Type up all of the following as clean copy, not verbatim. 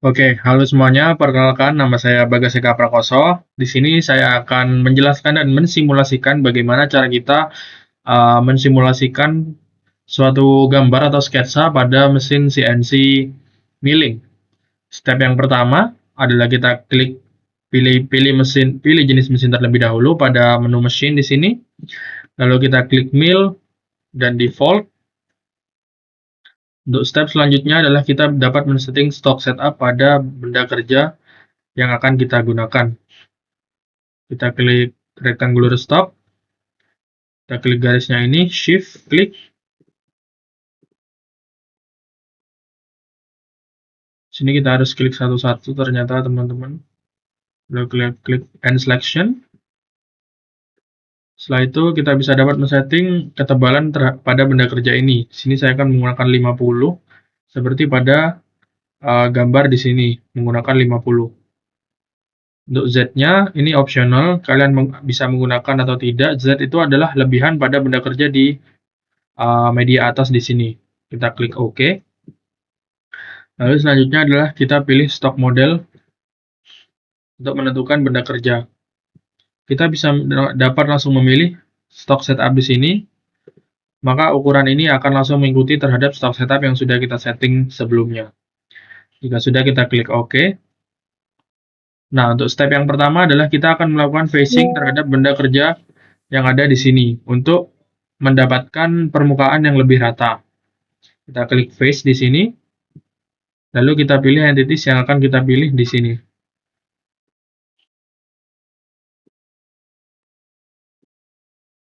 Oke, halo semuanya. Perkenalkan, nama saya Bagas Eka Prakoso. Di sini saya akan menjelaskan dan mensimulasikan bagaimana cara kita mensimulasikan suatu gambar atau sketsa pada mesin CNC milling. Step yang pertama adalah kita pilih jenis mesin terlebih dahulu pada menu mesin di sini. Lalu kita klik mill dan default. Untuk step selanjutnya adalah kita dapat men-setting stock setup pada benda kerja yang akan kita gunakan. Kita klik rectangular stop, kita klik garisnya ini, shift, klik. Sini kita harus klik satu-satu ternyata teman-teman. Lalu klik end selection. Setelah itu kita bisa dapat men-setting ketebalan pada benda kerja ini. Di sini saya akan menggunakan 50, seperti pada gambar di sini, menggunakan 50. Untuk Z-nya, ini optional, kalian bisa menggunakan atau tidak. Z itu adalah lebihan pada benda kerja di media atas di sini. Kita klik OK. Lalu selanjutnya adalah kita pilih stock model untuk menentukan benda kerja. Kita bisa dapat langsung memilih stock setup di sini. Maka ukuran ini akan langsung mengikuti terhadap stock setup yang sudah kita setting sebelumnya. Jika sudah, kita klik OK. Nah, untuk step yang pertama adalah kita akan melakukan facing terhadap benda kerja yang ada di sini untuk mendapatkan permukaan yang lebih rata. Kita klik face di sini. Lalu kita pilih entities yang akan kita pilih di sini.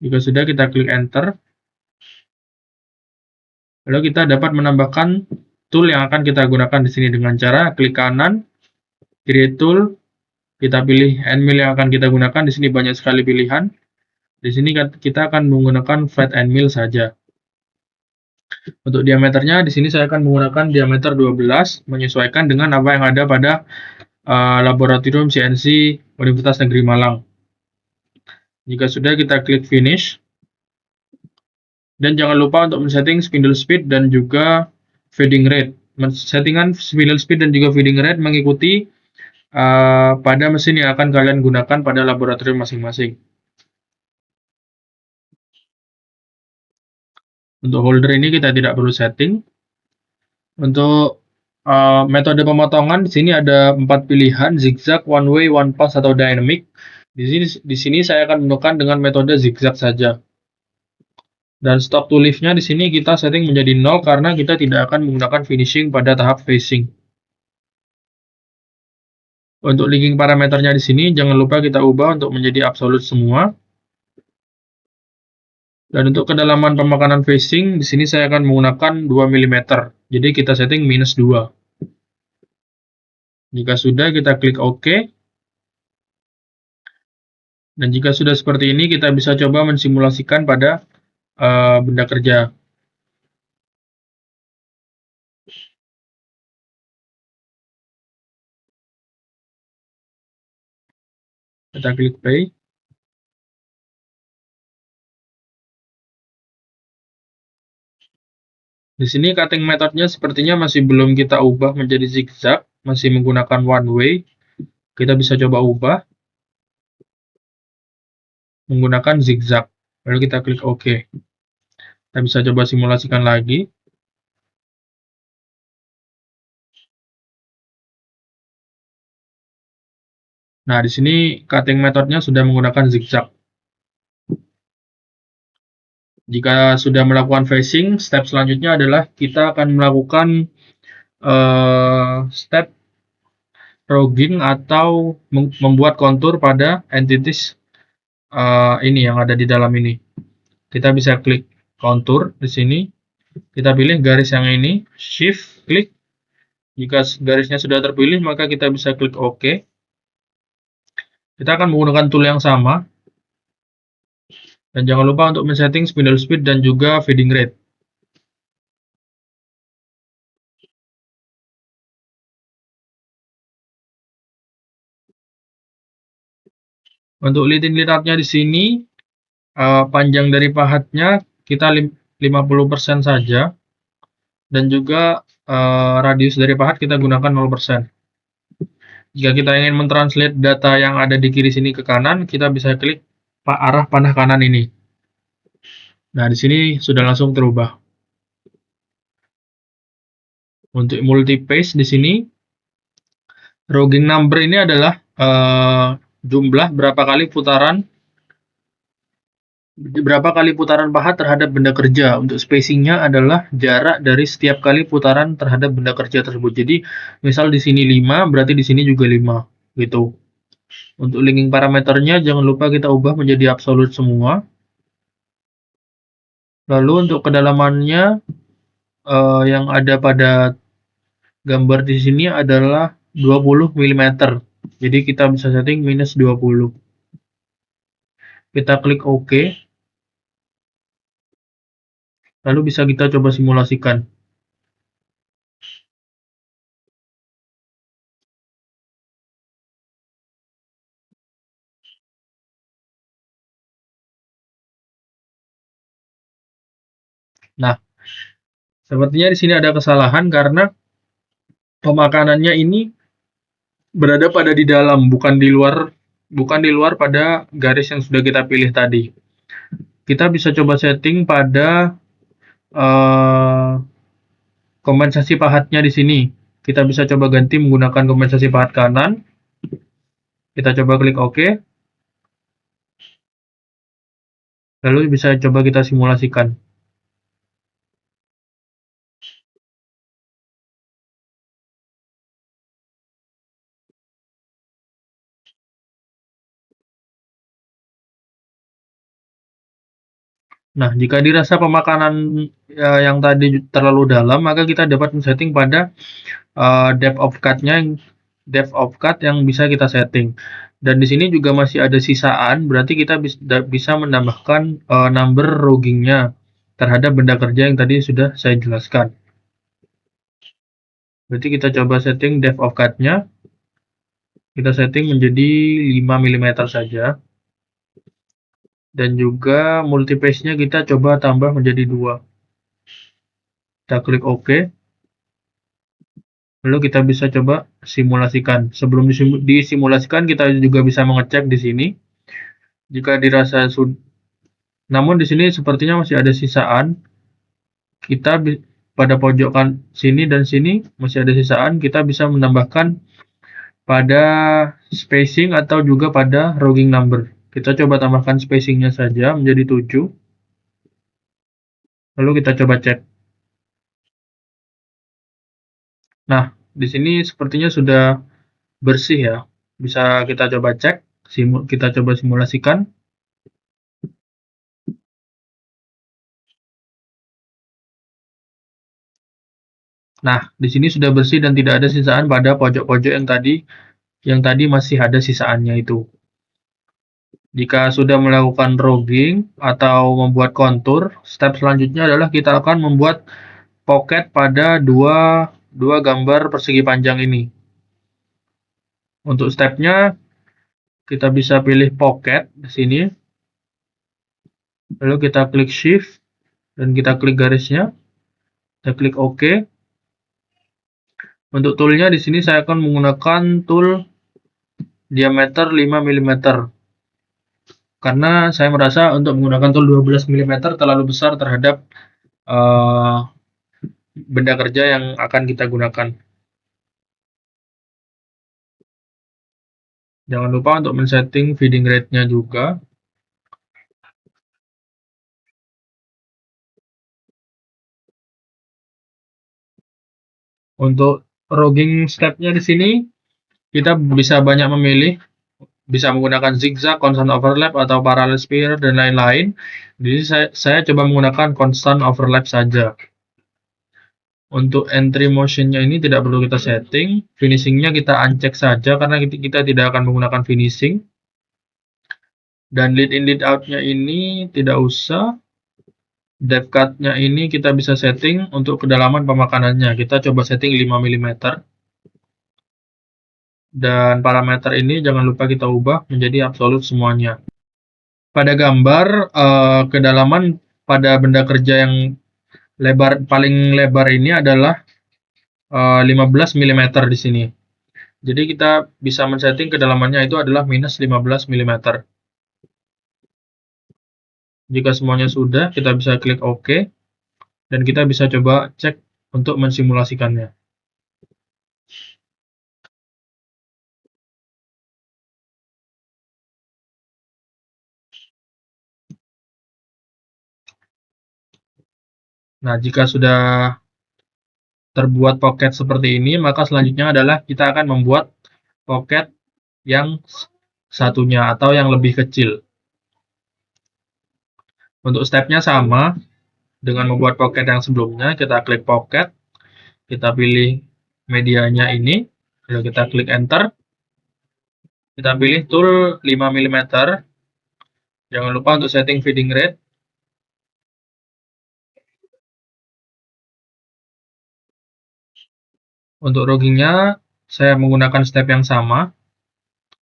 Jika sudah, kita klik enter. Lalu kita dapat menambahkan tool yang akan kita gunakan di sini dengan cara klik kanan, create tool, kita pilih end mill yang akan kita gunakan. Di sini banyak sekali pilihan. Di sini kita akan menggunakan flat end mill saja. Untuk diameternya, di sini saya akan menggunakan diameter 12, menyesuaikan dengan apa yang ada pada laboratorium CNC Universitas Negeri Malang. Jika sudah, kita klik finish. Dan jangan lupa untuk men-setting spindle speed dan juga feeding rate. Settingan spindle speed dan juga feeding rate mengikuti pada mesin yang akan kalian gunakan pada laboratorium masing-masing. Untuk holder ini kita tidak perlu setting. Untuk metode pemotongan di sini ada 4 pilihan: zigzag, one way, one pass, atau dynamic. Di sini saya akan menggunakan dengan metode zigzag saja. Dan stop to leaf-nya di sini kita setting menjadi 0 karena kita tidak akan menggunakan finishing pada tahap facing. Untuk linking parameternya di sini jangan lupa kita ubah untuk menjadi absolute semua. Dan untuk kedalaman pemakanan facing di sini saya akan menggunakan 2 mm. Jadi kita setting -2. Jika sudah, kita klik OK. Dan jika sudah seperti ini, kita bisa coba mensimulasikan pada benda kerja. Kita klik play. Di sini cutting methodnya sepertinya masih belum kita ubah menjadi zigzag, masih menggunakan one way. Kita bisa coba ubah menggunakan zigzag. Lalu kita klik OK. Kita bisa coba simulasikan lagi. Nah, di sini cutting methodnya sudah menggunakan zigzag. Jika sudah melakukan facing, step selanjutnya adalah kita akan melakukan step rouging atau membuat kontur pada entities ini yang ada di dalam ini. Kita bisa klik kontur di sini. Kita pilih garis yang ini, shift, klik. Jika garisnya sudah terpilih, maka kita bisa klik OK. Kita akan menggunakan tool yang sama. Dan jangan lupa untuk men-setting spindle speed dan juga feeding rate. Untuk litin-litatnya di sini, panjang dari pahatnya kita 50% saja. Dan juga radius dari pahat kita gunakan 0%. Jika kita ingin mentranslate data yang ada di kiri sini ke kanan, kita bisa klik arah panah kanan ini. Nah, di sini sudah langsung terubah. Untuk multi-page di sini, rogging number ini adalah jumlah berapa kali putaran pahat terhadap benda kerja. Untuk spacingnya adalah jarak dari setiap kali putaran terhadap benda kerja tersebut. Jadi, misal di sini 5, berarti di sini juga 5, gitu. Untuk linking parameternya, jangan lupa kita ubah menjadi absolute semua. Lalu untuk kedalamannya, yang ada pada gambar di sini adalah 20 mm. Jadi kita bisa setting minus 20. Kita klik OK. Lalu bisa kita coba simulasikan. Nah, sepertinya di sini ada kesalahan karena pemakanannya ini berada pada di dalam, bukan di luar pada garis yang sudah kita pilih tadi. Kita bisa coba setting pada kompensasi pahatnya di sini. Kita bisa coba ganti menggunakan kompensasi pahat kanan. Kita coba klik OK. Lalu bisa coba kita simulasikan. Nah, jika dirasa pemakanan yang tadi terlalu dalam, maka kita dapat men-setting pada depth of cut yang bisa kita setting. Dan di sini juga masih ada sisaan, berarti kita bisa menambahkan number roggingnya terhadap benda kerja yang tadi sudah saya jelaskan. Berarti kita coba setting depth of cut-nya. Kita setting menjadi 5 mm saja. Dan juga multi-page-nya kita coba tambah menjadi 2. Kita klik OK. Lalu kita bisa coba simulasikan. Sebelum disimulasikan, kita juga bisa mengecek di sini. Jika dirasa namun di sini sepertinya masih ada sisaan. Kita pada pojokan sini dan sini masih ada sisaan. Kita bisa menambahkan pada spacing atau juga pada rogging number. Kita coba tambahkan spacingnya saja menjadi 7. Lalu kita coba cek. Nah, di sini sepertinya sudah bersih ya. Bisa kita coba cek, kita coba simulasikan. Nah, di sini sudah bersih dan tidak ada sisaan pada pojok-pojok yang tadi masih ada sisaannya itu. Jika sudah melakukan rogging atau membuat kontur, step selanjutnya adalah kita akan membuat pocket pada dua gambar persegi panjang ini. Untuk stepnya, kita bisa pilih pocket di sini. Lalu kita klik shift dan kita klik garisnya. Kita klik OK. Untuk toolnya di sini saya akan menggunakan tool diameter 5 mm. Karena saya merasa untuk menggunakan tool 12 mm terlalu besar terhadap benda kerja yang akan kita gunakan. Jangan lupa untuk men-setting feeding rate-nya juga. Untuk rogging step-nya di sini, kita bisa banyak memilih. Bisa menggunakan zigzag, constant overlap, atau parallel spiral, dan lain-lain. Jadi saya coba menggunakan constant overlap saja. Untuk entry motion-nya ini tidak perlu kita setting. Finishing-nya kita uncheck saja karena kita tidak akan menggunakan finishing. Dan lead in lead out-nya ini tidak usah. Depth cut-nya ini kita bisa setting untuk kedalaman pemakanannya. Kita coba setting 5 mm. Dan parameter ini jangan lupa kita ubah menjadi absolute semuanya. Pada gambar, kedalaman pada benda kerja yang paling lebar ini adalah 15 mm di sini. Jadi kita bisa men-setting kedalamannya itu adalah minus 15 mm. Jika semuanya sudah, kita bisa klik OK, dan kita bisa coba cek untuk mensimulasikannya. Nah, jika sudah terbuat pocket seperti ini, maka selanjutnya adalah kita akan membuat pocket yang satunya atau yang lebih kecil. Untuk stepnya sama dengan membuat pocket yang sebelumnya. Kita klik pocket, kita pilih medianya ini, lalu kita klik enter, kita pilih tool 5 mm. Jangan lupa untuk setting feeding rate. Untuk roggingnya, saya menggunakan step yang sama,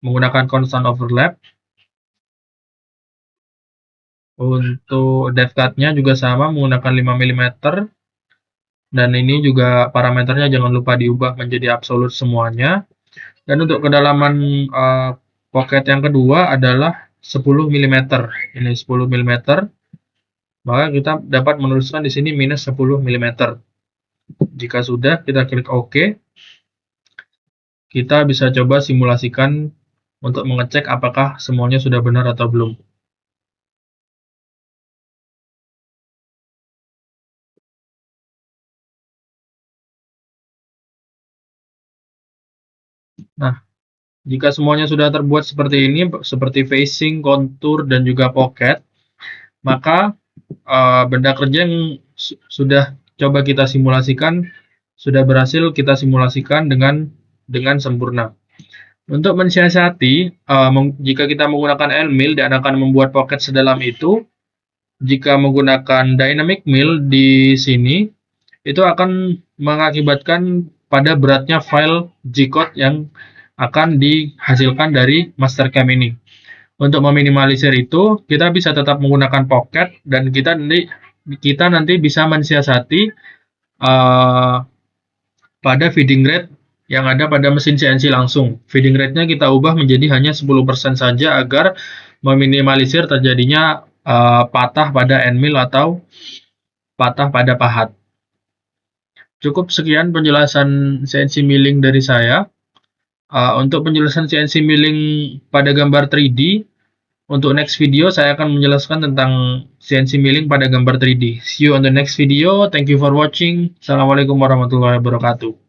menggunakan constant overlap. Untuk depth cut-nya juga sama, menggunakan 5 mm. Dan ini juga parameternya jangan lupa diubah menjadi absolut semuanya. Dan untuk kedalaman pocket yang kedua adalah 10 mm. Ini 10 mm. Maka kita dapat menuliskan di sini minus 10 mm. Jika sudah, kita klik OK. Kita bisa coba simulasikan untuk mengecek apakah semuanya sudah benar atau belum. Nah, jika semuanya sudah terbuat seperti ini, seperti facing, contour, dan juga pocket, maka benda kerja yang sudah coba kita simulasikan sudah berhasil kita simulasikan dengan sempurna. Untuk mensiasati, jika kita menggunakan end mill dan akan membuat pocket sedalam itu, jika menggunakan dynamic mill di sini, itu akan mengakibatkan pada beratnya file G-code yang akan dihasilkan dari Mastercam ini. Untuk meminimalisir itu, kita bisa tetap menggunakan pocket dan kita nanti bisa mensiasati pada feeding rate yang ada pada mesin CNC langsung. Feeding rate-nya kita ubah menjadi hanya 10% saja agar meminimalisir terjadinya patah pada end mill atau patah pada pahat. Cukup sekian penjelasan CNC milling dari saya. Untuk penjelasan CNC milling pada gambar 3D, untuk next video saya akan menjelaskan tentang CNC milling pada gambar 3D. See you on the next video. Thank you for watching. Assalamualaikum warahmatullahi wabarakatuh.